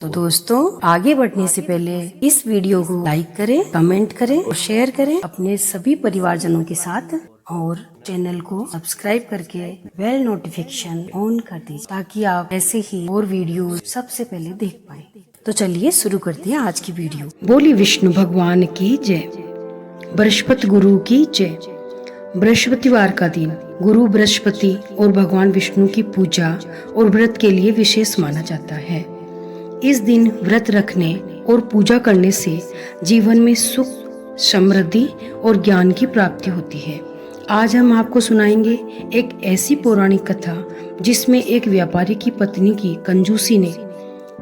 तो दोस्तों, आगे बढ़ने से पहले इस वीडियो को लाइक करें, कमेंट करें और शेयर करें अपने सभी परिवारजनों के साथ और चैनल को सब्सक्राइब करके बेल नोटिफिकेशन ऑन कर दीजिए ताकि आप ऐसे ही और वीडियो सबसे पहले देख पाए। तो चलिए शुरू करते हैं आज की वीडियो। बोली विष्णु भगवान की जय, बृहस्पति गुरु की जय। बृहस्पतिवार का दिन गुरु बृहस्पति और भगवान विष्णु की पूजा और व्रत के लिए विशेष माना जाता है। इस दिन व्रत रखने और पूजा करने से जीवन में सुख, समृद्धि और ज्ञान की प्राप्ति होती है। आज हम आपको सुनाएंगे एक ऐसी पौराणिक कथा जिसमें एक व्यापारी की पत्नी की कंजूसी ने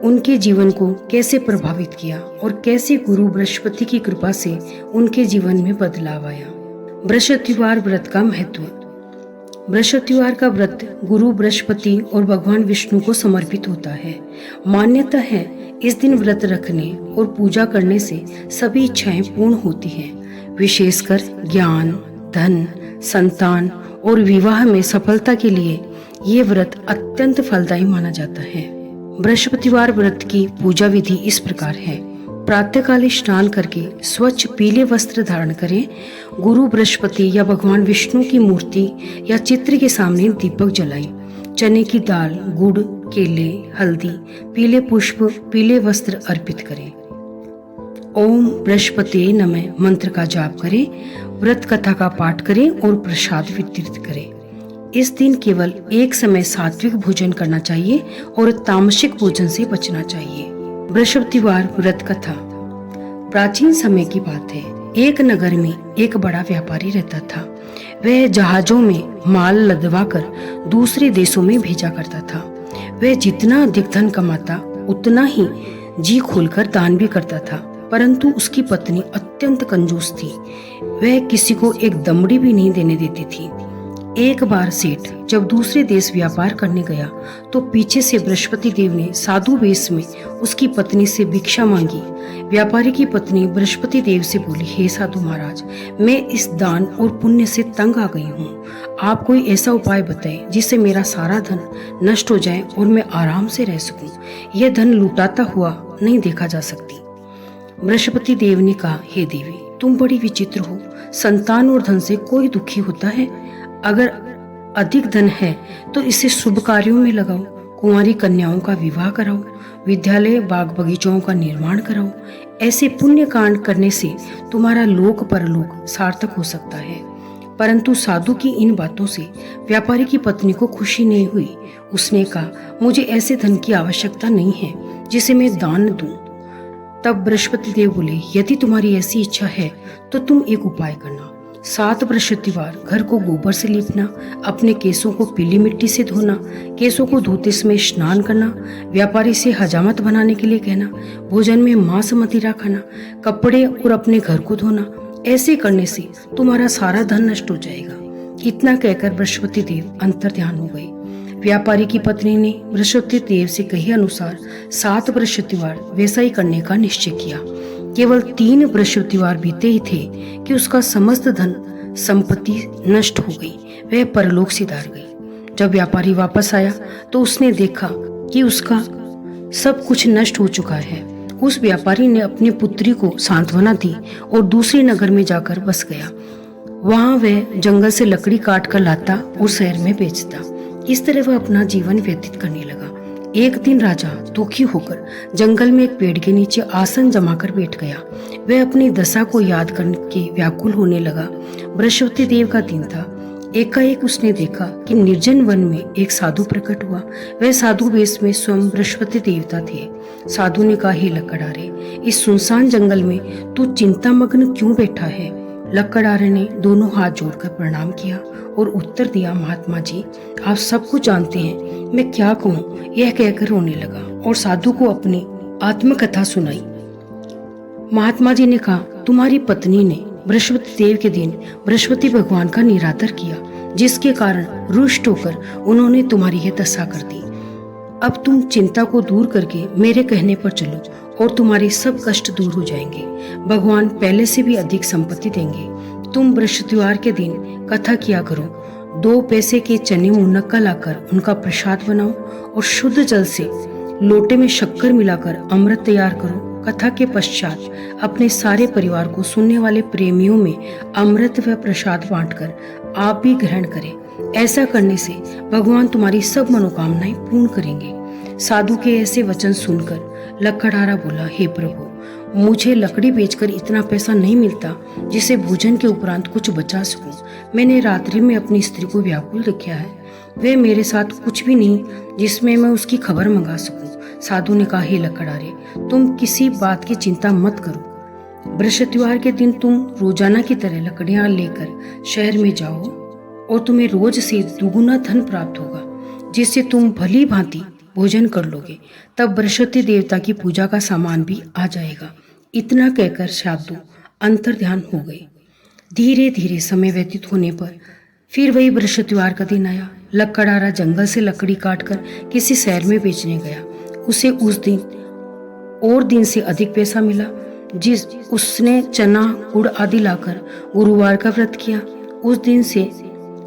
उनके जीवन को कैसे प्रभावित किया और कैसे गुरु बृहस्पति की कृपा से उनके जीवन में बदलाव आया। बृहस्पतिवार व्रत का महत्व। बृहस्पतिवार का व्रत गुरु बृहस्पति और भगवान विष्णु को समर्पित होता है। मान्यता है इस दिन व्रत रखने और पूजा करने से सभी इच्छाएं पूर्ण होती हैं। विशेषकर ज्ञान, धन, संतान और विवाह में सफलता के लिए ये व्रत अत्यंत फलदायी माना जाता है। बृहस्पतिवार व्रत की पूजा विधि इस प्रकार है। प्रातःकाल स्नान करके स्वच्छ पीले वस्त्र धारण करें। गुरु बृहस्पति या भगवान विष्णु की मूर्ति या चित्र के सामने दीपक जलाएं। चने की दाल, गुड़, केले, हल्दी, पीले पुष्प, पीले वस्त्र अर्पित करें। ओम बृहस्पति नमः मंत्र का जाप करें। व्रत कथा का पाठ करें और प्रसाद वितरित करें। इस दिन केवल एक समय सात्विक भोजन करना चाहिए और तामसिक भोजन से बचना चाहिए। बृहस्पतिवार व्रत कथा। प्राचीन समय की बात है। एक नगर में एक बड़ा व्यापारी रहता था। वह जहाजों में माल लदवाकर दूसरे देशों में भेजा करता था। वह जितना अधिक धन कमाता उतना ही जी खोलकर दान भी करता था, परंतु उसकी पत्नी अत्यंत कंजूस थी। वह किसी को एक दमड़ी भी नहीं देने देती थी। एक बार सेठ जब दूसरे देश व्यापार करने गया तो पीछे से बृहस्पति देव ने साधु वेश में उसकी पत्नी से भिक्षा मांगी। व्यापारी की पत्नी बृहस्पति देव से बोली, हे साधु महाराज, मैं इस दान और पुण्य से तंग आ गई हूँ। आप कोई ऐसा उपाय बताएं जिससे मेरा सारा धन नष्ट हो जाए और मैं आराम से रह सकूं। यह धन लुटाता हुआ नहीं देखा जा सकती। बृहस्पति देव ने कहा, हे देवी, तुम बड़ी विचित्र हो। संतान और धन से कोई दुखी होता है? अगर अधिक धन है तो इसे शुभ कार्यों में लगाओ। कुंवारी कन्याओं का विवाह कराओ, विद्यालय, बाग बगीचों का निर्माण कराओ। ऐसे पुण्य कांड करने से तुम्हारा लोक परलोक सार्थक हो सकता है। परंतु साधु की इन बातों से व्यापारी की पत्नी को खुशी नहीं हुई। उसने कहा, मुझे ऐसे धन की आवश्यकता नहीं है जिसे मैं दान दूं। तब बृहस्पति देव बोले, यदि तुम्हारी ऐसी इच्छा है तो तुम एक उपाय करना। 7 बृहस्पतिवार घर को गोबर से लीपना, अपने केसों को पीली मिट्टी से धोना, केसों को धोते समय स्नान करना, व्यापारी से हजामत बनाने के लिए कहना, भोजन में मांस मदिरा खाना, कपड़े और अपने घर को धोना। ऐसे करने से तुम्हारा सारा धन नष्ट हो जाएगा। इतना कहकर बृहस्पति देव अंतर्ध्यान हो गए। व्यापारी की पत्नी ने बृहस्पति देव से कहे अनुसार 7 बृहस्पतिवार वैसा ही करने का निश्चय किया। केवल 3 बृहस्पतिवार बीते ही थे कि उसका समस्त धन संपत्ति नष्ट हो गई। वह परलोक सिधार गई। जब व्यापारी वापस आया तो उसने देखा कि उसका सब कुछ नष्ट हो चुका है। उस व्यापारी ने अपनी पुत्री को सांत्वना दी और दूसरे नगर में जाकर बस गया। वहां वह जंगल से लकड़ी काट कर लाता और शहर में बेचता। इस तरह वह अपना जीवन व्यतीत करने लगा। एक दिन राजा दुखी होकर जंगल में एक पेड़ के नीचे आसन जमाकर बैठ गया। वह अपनी दशा को याद करके व्याकुल होने लगा। बृहस्पति देव का दिन था। एकाएक उसने देखा कि निर्जन वन में एक साधु प्रकट हुआ। वह साधु वेश में स्वयं बृहस्पति देवता थे। साधु ने कहा, हे लकड़हारे, इस सुनसान जंगल में तू चिंतामग्न क्यों बैठा है? लकड़हारे ने दोनों हाथ जोड़कर प्रणाम किया और उत्तर दिया, महात्मा जी, आप सब कुछ जानते हैं, मैं क्या कहूँ? यह कहकर रोने लगा और साधु को अपनी आत्मकथा सुनाई। महात्मा जी ने कहा, तुम्हारी पत्नी ने बृहस्पति देव के दिन बृहस्पति भगवान का निरादर किया, जिसके कारण रुष्ट होकर उन्होंने तुम्हारी यह दशा कर दी। अब तुम चिंता को दूर करके मेरे कहने पर चलो और तुम्हारे सब कष्ट दूर हो जाएंगे। भगवान पहले से भी अधिक संपत्ति देंगे। तुम बृहस्पतिवार के दिन कथा किया करो। 2 पैसे के चने मुनक्का लाकर उनका प्रसाद बनाओ और शुद्ध जल से लोटे में शक्कर मिलाकर अमृत तैयार करो। कथा के पश्चात अपने सारे परिवार को सुनने वाले प्रेमियों में अमृत व प्रसाद बांटकर आप भी ग्रहण करें। ऐसा करने से भगवान तुम्हारी सब मनोकामनाएं पूर्ण करेंगे। साधु के ऐसे वचन सुनकर लकड़हारा बोला, हे प्रभु, मुझे लकड़ी बेचकर इतना पैसा नहीं मिलता जिसे भोजन के उपरांत कुछ बचा सकूं। मैंने रात्रि में अपनी स्त्री को व्याकुल देखा है, वे मेरे साथ कुछ भी नहीं जिसमें मैं उसकी खबर मंगा सकूं। साधु ने कहा, हे लकड़हारे, तुम किसी बात की चिंता मत करो। बृहस्पतिवार के दिन तुम रोजाना की तरह लकड़ियां लेकर शहर में जाओ और तुम्हें रोज से दुगुना धन प्राप्त होगा, जिससे तुम भली भांति भोजन कर लोगे। तब बृहस्पति देवता की पूजा का सामान भी आ जाएगा। इतना कहकर साधु अंतर्ध्यान हो गए। धीरे धीरे समय व्यतीत होने पर फिर वही बृहस्पतिवार का दिन आया। लकड़हारा जंगल से लकड़ी काटकर किसी शहर में बेचने गया। उसे उस दिन और दिन से अधिक पैसा मिला। उसने चना गुड़ आदि लाकर गुरुवार का व्रत किया। उस दिन से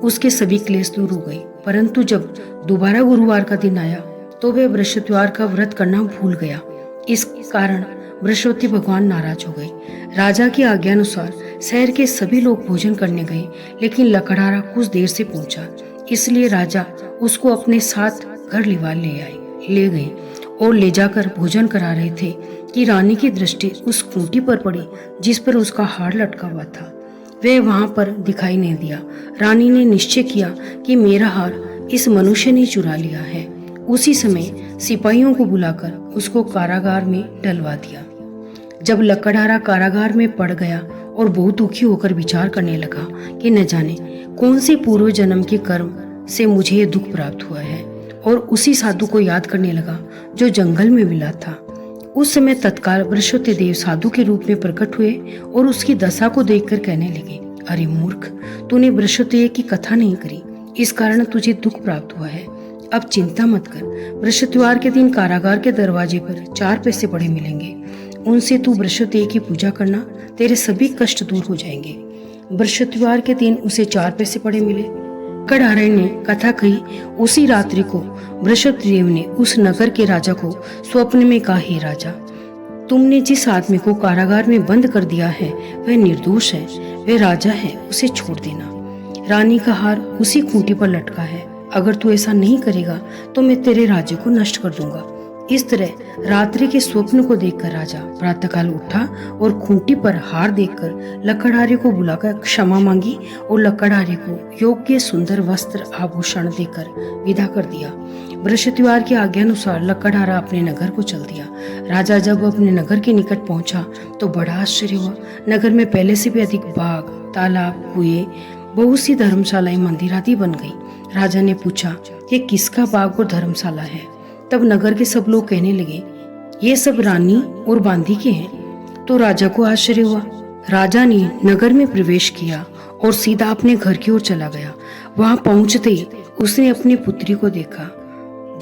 उसके सभी क्लेश दूर हो गए। परंतु जब दोबारा गुरुवार का दिन आया तो वह बृहस्पतिवार का व्रत करना भूल गया। इस कारण बृहस्पति भगवान नाराज हो गए। राजा की आज्ञा अनुसार शहर के सभी लोग भोजन करने गए, लेकिन लकड़हारा कुछ देर से पहुंचा। इसलिए राजा उसको अपने साथ घर ले गए और ले जाकर भोजन करा रहे थे कि रानी की दृष्टि उस खूंटी पर पड़ी जिस पर उसका हार लटका हुआ था। वह वहां पर दिखाई नहीं दिया। रानी ने निश्चय किया कि मेरा हार इस मनुष्य ने चुरा लिया है। उसी समय सिपाहियों को बुलाकर उसको कारागार में डलवा दिया। जब लकड़हारा कारागार में पड़ गया और बहुत दुखी होकर विचार करने लगा कि न जाने कौन से पूर्व जन्म के कर्म से मुझे ये दुख प्राप्त हुआ है, और उसी साधु को याद करने लगा जो जंगल में मिला था। उस समय तत्काल बृहस्पति देव साधु के रूप में प्रकट हुए और उसकी दशा को देखकर कहने लगे, अरे मूर्ख, तूने बृहस्पति की कथा नहीं करी, इस कारण तुझे दुख प्राप्त हुआ है। अब चिंता मत कर, बृहस्पतिवार के दिन कारागार के दरवाजे पर 4 पैसे पड़े मिलेंगे, उनसे तू बृहस्पति की पूजा करना, तेरे सभी कष्ट दूर हो जाएंगे। बृहस्पतिवार के दिन उसे 4 पैसे पड़े मिले। लकड़हारे ने कथा कही। उसी रात्रि को बृहस्पति देव ने उस नगर के राजा को स्वप्न में कहा, हे राजा, तुमने जिस आदमी को कारागार में बंद कर दिया है वह निर्दोष है, वह राजा है, उसे छोड़ देना। रानी का हार उसी खूंटी पर लटका है, अगर तू ऐसा नहीं करेगा तो मैं तेरे राज्य को नष्ट कर दूंगा। इस तरह रात्रि के स्वप्न को देखकर राजा प्रातःकाल उठा और खूंटी पर हार देखकर लकड़हारे को बुलाकर क्षमा मांगी और लकड़हारे को योग्य सुंदर वस्त्र आभूषण देकर विदा कर दिया। बृहस्पतिवार की आज्ञा अनुसार लकड़हारा अपने नगर को चल दिया। राजा जब अपने नगर के निकट पहुंचा तो बड़ा आश्चर्य हुआ। नगर में पहले से भी अधिक बाग, तालाब, कुएं, बहुत सी धर्मशालाएं, मंदिर आदि बन गई। राजा ने पूछा, ये किसका बाग और धर्मशाला है? तब नगर के सब लोग कहने लगे, ये सब रानी और बांदी के हैं। तो राजा को आश्चर्य हुआ। राजा ने नगर में प्रवेश किया और सीधा अपने घर की ओर चला गया। वहां पहुंचते ही उसने अपनी पुत्री को देखा,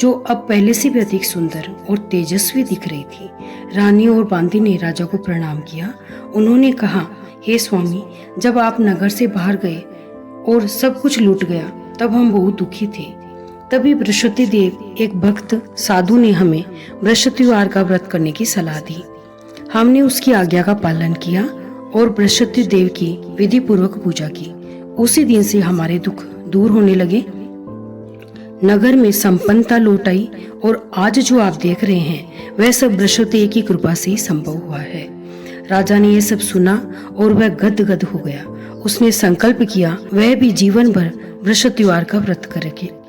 जो अब पहले से भी अधिक सुंदर और तेजस्वी दिख रही थी। रानी और बांदी ने राजा को प्रणाम किया। उन्होंने कहा, हे स्वामी, जब आप नगर से बाहर गए और सब कुछ लूट गया तब हम बहुत दुखी थे। तभी बृहस्पति देव, एक भक्त साधु ने हमें बृहस्पतिवार का व्रत करने की सलाह दी। हमने उसकी आज्ञा का पालन किया और बृहस्पति देव की विधि पूर्वक पूजा की। उसी दिन से हमारे दुख दूर होने लगे, नगर में संपन्नता लौट आई और आज जो आप देख रहे हैं वह सब बृहस्पति की कृपा से ही संभव हुआ है। राजा ने यह सब सुना और वह गदगद हो गया। उसने संकल्प किया वह भी जीवन भर बृहस्पतिवार का व्रत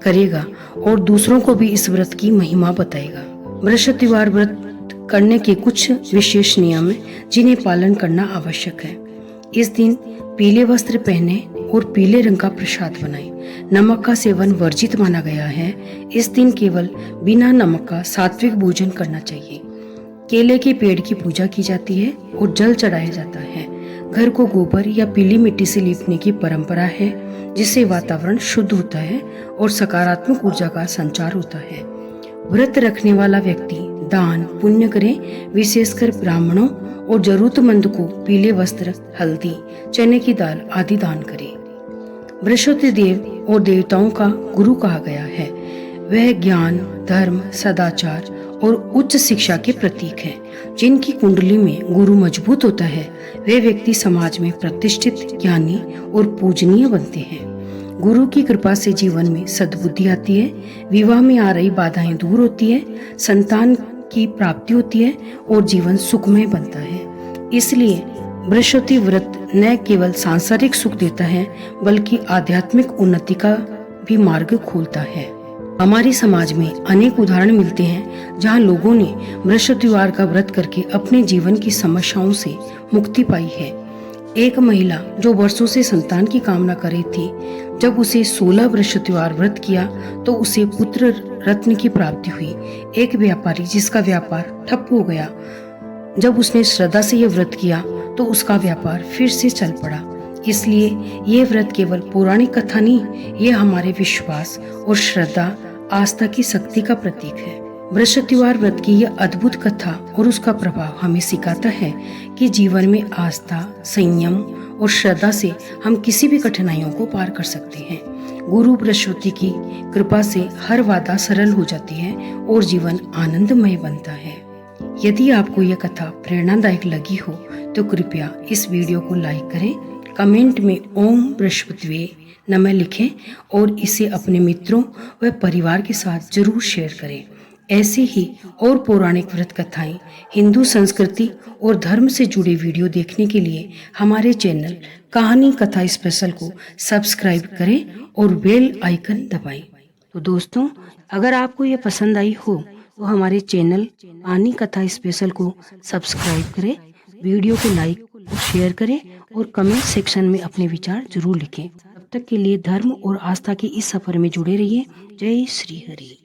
करेगा और दूसरों को भी इस व्रत की महिमा बताएगा। बृहस्पतिवार व्रत करने के कुछ विशेष नियम हैं जिन्हें पालन करना आवश्यक है। इस दिन पीले वस्त्र पहने और पीले रंग का प्रसाद बनाएं। नमक का सेवन वर्जित माना गया है। इस दिन केवल बिना नमक का सात्विक भोजन करना चाहिए। केले के पेड़ की पूजा की जाती है और जल चढ़ाया जाता है। घर को गोबर या पीली मिट्टी से लीपने की परंपरा है, जिससे वातावरण शुद्ध होता है और सकारात्मक ऊर्जा का संचार होता है। व्रत रखने वाला व्यक्ति दान पुण्य करे, विशेषकर ब्राह्मणों और जरूरतमंद को पीले वस्त्र, हल्दी, चने की दाल आदि दान करे। बृहस्पति देव और देवताओं का गुरु कहा गया है। वह ज्ञान, धर्म, सदाचार और उच्च शिक्षा के प्रतीक हैं। जिनकी कुंडली में गुरु मजबूत होता है वे व्यक्ति समाज में प्रतिष्ठित, ज्ञानी और पूजनीय बनते हैं। गुरु की कृपा से जीवन में सद्बुद्धि आती है, विवाह में आ रही बाधाएं दूर होती है, संतान की प्राप्ति होती है और जीवन सुखमय बनता है। इसलिए बृहस्पति व्रत न केवल सांसारिक सुख देता है बल्कि आध्यात्मिक उन्नति का भी मार्ग खोलता है। हमारे समाज में अनेक उदाहरण मिलते हैं जहां लोगों ने बृहस्पतिवार का व्रत करके अपने जीवन की समस्याओं से मुक्ति पाई है। एक महिला जो वर्षों से संतान की कामना कर रही थी, जब उसे 16 बृहस्पतिवार व्रत किया तो उसे पुत्र रत्न की प्राप्ति हुई। एक व्यापारी जिसका व्यापार ठप हो गया, जब उसने श्रद्धा से यह व्रत किया तो उसका व्यापार फिर से चल पड़ा। इसलिए ये व्रत केवल पौराणिक कथा नहीं, ये हमारे विश्वास और श्रद्धा, आस्था की शक्ति का प्रतीक है। बृहस्पतिवार व्रत की यह अद्भुत कथा और उसका प्रभाव हमें सिखाता है कि जीवन में आस्था, संयम और श्रद्धा से हम किसी भी कठिनाइयों को पार कर सकते हैं। गुरु बृहस्पति की कृपा से हर बाधा सरल हो जाती है और जीवन आनंदमय बनता है। यदि आपको यह कथा प्रेरणादायक लगी हो तो कृपया इस वीडियो को लाइक करें, कमेंट में ओम बृहस्पतिवे नमः लिखें और इसे अपने मित्रों व परिवार के साथ जरूर शेयर करें। ऐसे ही और पौराणिक व्रत कथाएं, हिंदू संस्कृति और धर्म से जुड़े वीडियो देखने के लिए हमारे चैनल कहानी कथा स्पेशल को सब्सक्राइब करें और बेल आइकन दबाएं। तो दोस्तों, अगर आपको ये पसंद आई हो तो हमारे चैनल कहानी कथा स्पेशल को सब्सक्राइब करें, वीडियो को लाइक और शेयर करें और कमेंट सेक्शन में अपने विचार जरूर लिखें। तब तक के लिए धर्म और आस्था के इस सफर में जुड़े रहिए। जय श्री हरि।